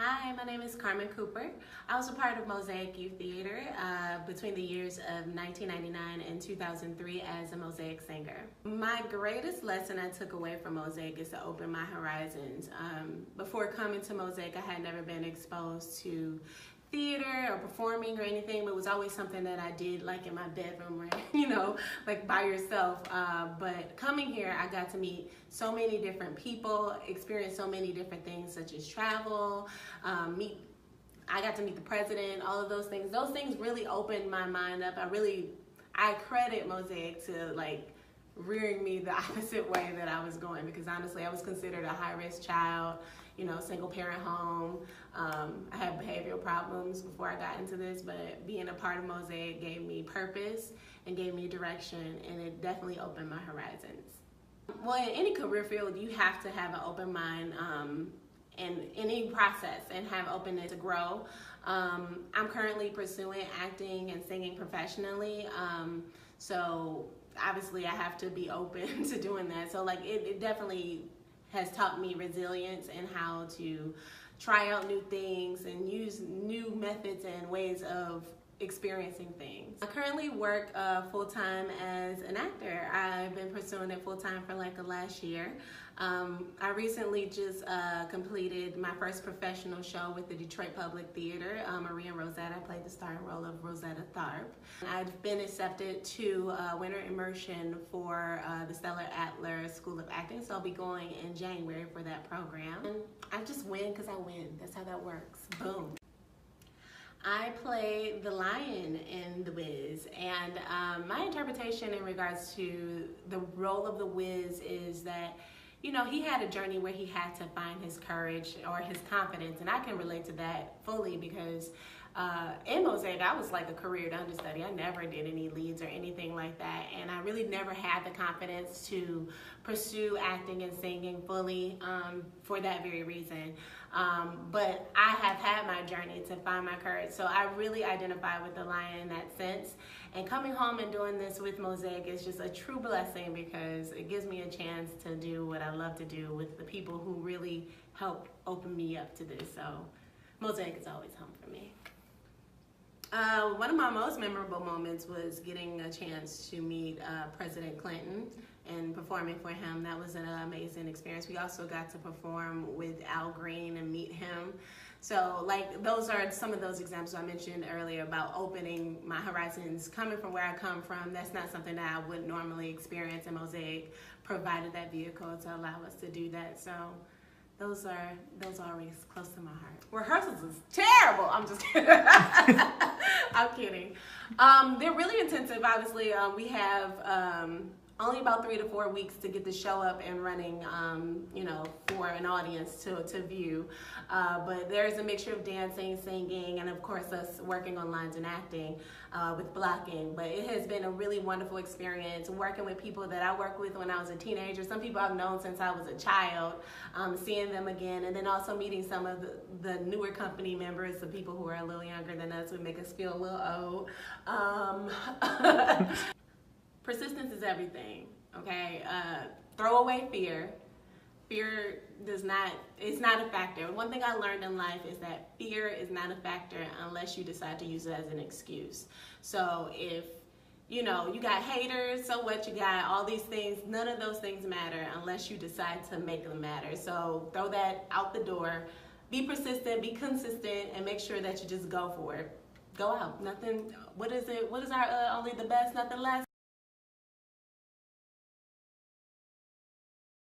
Hi, my name is Carman Cooper. I was a part of Mosaic Youth Theater between the years of 1999 and 2003 as a Mosaic singer. My greatest lesson I took away from Mosaic is to open my horizons. Before coming to Mosaic, I had never been exposed to theater or performing or anything, but it was always something that I did like in my bedroom or, like by yourself. But coming here, I got to meet so many different people, experience so many different things such as travel, I got to meet the president, all of those things. Those things really opened my mind up. I credit Mosaic to rearing me the opposite way that I was going, because honestly I was considered a high-risk child, single parent home. I had behavioral problems before I got into this, but being a part of Mosaic gave me purpose and gave me direction, and it definitely opened my horizons. Well, in any career field, you have to have an open mind in any process and have openness to grow. I'm currently pursuing acting and singing professionally, so obviously I have to be open to doing that. So it definitely has taught me resilience and how to try out new things and use new methods and ways of experiencing things. I currently work full-time as an actor. I've been pursuing it full-time for the last year. I recently just completed my first professional show with the Detroit Public Theater, Marie and Rosetta. I played the starring role of Rosetta Tharp. I've been accepted to winter immersion for the Stellar Adler School of Acting, so I'll be going in January for that program. And I just win because I win. That's how that works. Boom. I play the lion in The Wiz, and my interpretation in regards to the role of the Wiz is that, he had a journey where he had to find his courage or his confidence, and I can relate to that fully because in Mosaic, I was like a career understudy. I never did any leads or anything like that, and I really never had the confidence to pursue acting and singing fully for that very reason. But I have had my journey to find my courage, so I really identify with the lion in that sense. And coming home and doing this with Mosaic is just a true blessing because it gives me a chance to do what I love to do with the people who really help open me up to this. So Mosaic is always home for me. One of my most memorable moments was getting a chance to meet President Clinton and performing for him. That was an amazing experience. We also got to perform with Al Green and meet him. So those are some of those examples I mentioned earlier about opening my horizons. Coming from where I come from, that's not something that I would normally experience, and Mosaic provided that vehicle to allow us to do that. So those are always close to my heart. Rehearsals is terrible. I'm just kidding. I'm kidding. They're really intensive. Obviously, we have only about 3 to 4 weeks to get the show up and running, for an audience to view. But there's a mixture of dancing, singing, and of course us working on lines and acting with blocking. But it has been a really wonderful experience working with people that I worked with when I was a teenager. Some people I've known since I was a child, seeing them again, and then also meeting some of the newer company members, the people who are a little younger than us, would make us feel a little old. Persistence is everything, okay? Throw away fear. Fear it's not a factor. One thing I learned in life is that fear is not a factor unless you decide to use it as an excuse. So if, you got haters, so what, you got all these things, none of those things matter unless you decide to make them matter. So throw that out the door. Be persistent, be consistent, and make sure that you just go for it. Go out. Nothing, what is our only the best, nothing less?